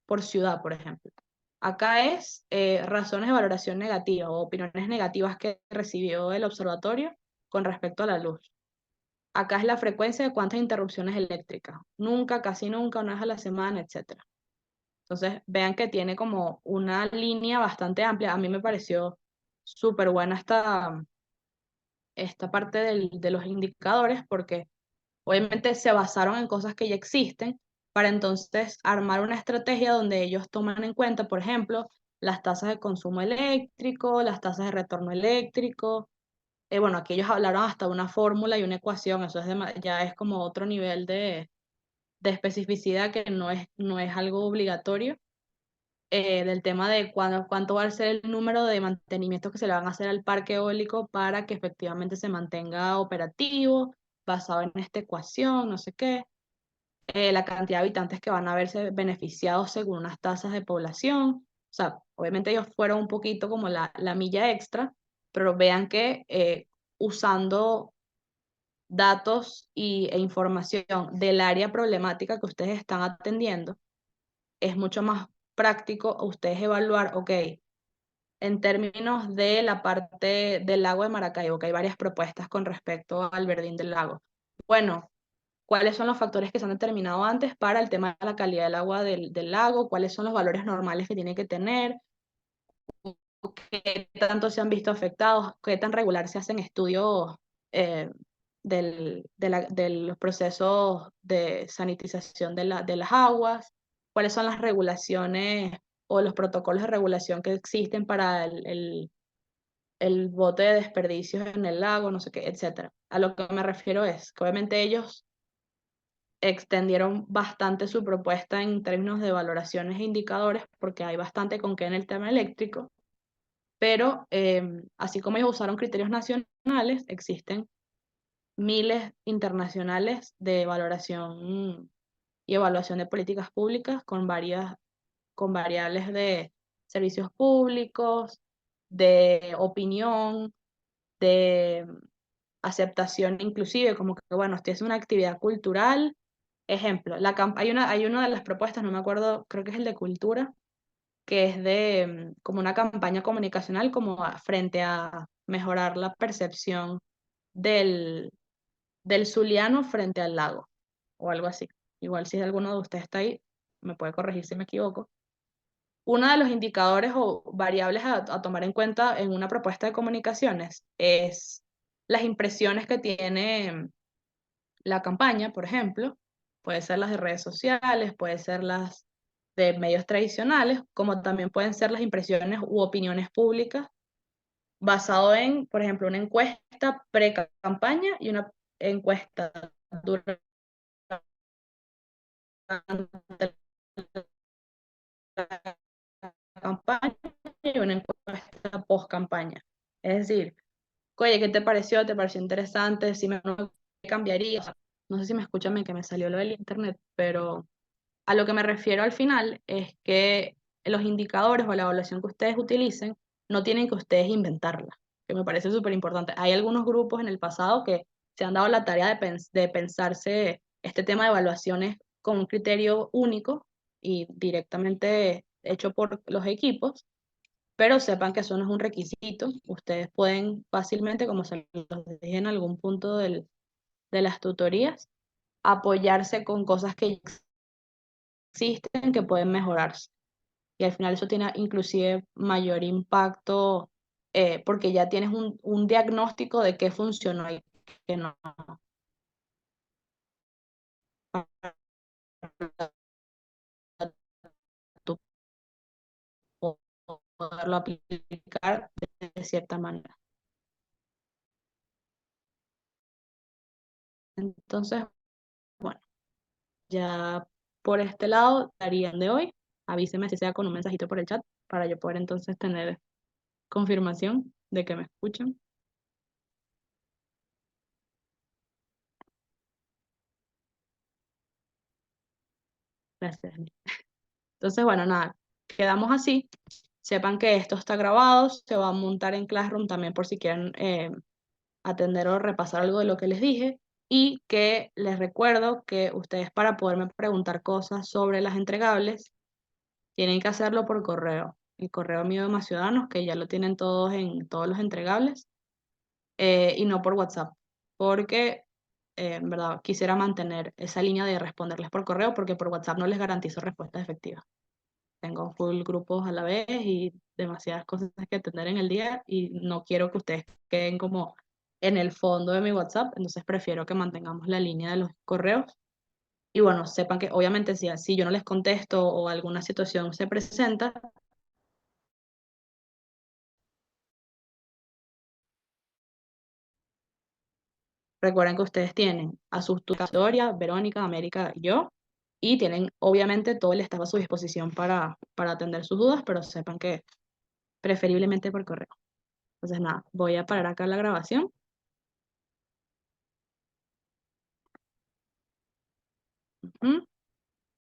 por ciudad, por ejemplo. Acá es razones de valoración negativa o opiniones negativas que recibió el observatorio con respecto a la luz. Acá es la frecuencia de cuántas interrupciones eléctricas. Nunca, casi nunca, una vez a la semana, etc. Entonces, vean que tiene como una línea bastante amplia. A mí me pareció súper buena esta parte de los indicadores porque obviamente se basaron en cosas que ya existen para entonces armar una estrategia donde ellos toman en cuenta, por ejemplo, las tasas de consumo eléctrico, las tasas de retorno eléctrico. Bueno, aquí ellos hablaron hasta de una fórmula y una ecuación, eso es ya es como otro nivel de especificidad que no es algo obligatorio, del tema de cuánto va a ser el número de mantenimientos que se le van a hacer al parque eólico para que efectivamente se mantenga operativo, basado en esta ecuación, no sé qué, la cantidad de habitantes que van a verse beneficiados según unas tasas de población. O sea, obviamente ellos fueron un poquito como la milla extra, pero vean que usando datos e información del área problemática que ustedes están atendiendo, es mucho más práctico ustedes evaluar, ok, en términos de la parte del lago de Maracaibo, que hay varias propuestas con respecto al verdín del lago. Bueno, ¿cuáles son los factores que se han determinado antes para el tema de la calidad del agua del lago? ¿Cuáles son los valores normales que tiene que tener? ¿Qué tanto se han visto afectados? ¿Qué tan regular se hacen estudios eh, de los procesos de sanitización de las aguas? ¿Cuáles son las regulaciones o los protocolos de regulación que existen para el bote de desperdicios en el lago, no sé qué, etcétera? A lo que me refiero es que obviamente ellos extendieron bastante su propuesta en términos de valoraciones e indicadores, porque hay bastante con qué en el tema eléctrico, pero así como ellos usaron criterios nacionales, existen miles internacionales de valoración y evaluación de políticas públicas con variables de servicios públicos, de opinión, de aceptación inclusive, como que, bueno, esto es una actividad cultural. Ejemplo, hay una de las propuestas, no me acuerdo, creo que es el de cultura, que es de como una campaña comunicacional como frente a mejorar la percepción del, del zuliano frente al lago, o algo así. Igual si alguno de ustedes está ahí, me puede corregir si me equivoco. Uno de los indicadores o variables a tomar en cuenta en una propuesta de comunicaciones es las impresiones que tiene la campaña, por ejemplo. Puede ser las de redes sociales, puede ser las de medios tradicionales, como también pueden ser las impresiones u opiniones públicas, basado en, por ejemplo, una encuesta pre-campaña y una encuesta durante la campaña y una encuesta post-campaña. Es decir, oye, ¿qué te pareció? ¿Te pareció interesante? Si me cambiaría. O sea, no sé si me escuchan bien, que me salió lo del internet, pero a lo que me refiero al final es que los indicadores o la evaluación que ustedes utilicen no tienen que ustedes inventarla, que me parece súper importante. Hay algunos grupos en el pasado que se han dado la tarea de pensarse este tema de evaluaciones con un criterio único y directamente hecho por los equipos, pero sepan que eso no es un requisito. Ustedes pueden fácilmente, como se los dije en algún punto de las tutorías, apoyarse con cosas que existen que pueden mejorarse. Y al final eso tiene inclusive mayor impacto porque ya tienes un diagnóstico de qué funcionó y qué no. Tú poderlo aplicar de cierta manera. Entonces, bueno, ya por este lado estarían de hoy. Avíseme si sea con un mensajito por el chat para yo poder entonces tener confirmación de que me escuchan. Gracias. Entonces, bueno, nada, quedamos así. Sepan que esto está grabado, se va a montar en Classroom también por si quieren atender o repasar algo de lo que les dije. Y que les recuerdo que ustedes para poderme preguntar cosas sobre las entregables, tienen que hacerlo por correo. El correo mío de Más Ciudadanos, que ya lo tienen todos en todos los entregables, y no por WhatsApp. Porque, en verdad, quisiera mantener esa línea de responderles por correo, porque por WhatsApp no les garantizo respuestas efectivas. Tengo full grupos a la vez y demasiadas cosas que atender en el día y no quiero que ustedes queden como en el fondo de mi WhatsApp, entonces prefiero que mantengamos la línea de los correos. Y bueno, sepan que obviamente si yo no les contesto o alguna situación se presenta, recuerden que ustedes tienen a sus tutoría, Verónica, América y yo, y tienen obviamente todo el staff a su disposición para atender sus dudas, pero sepan que preferiblemente por correo. Entonces nada, voy a parar acá la grabación. Ujú.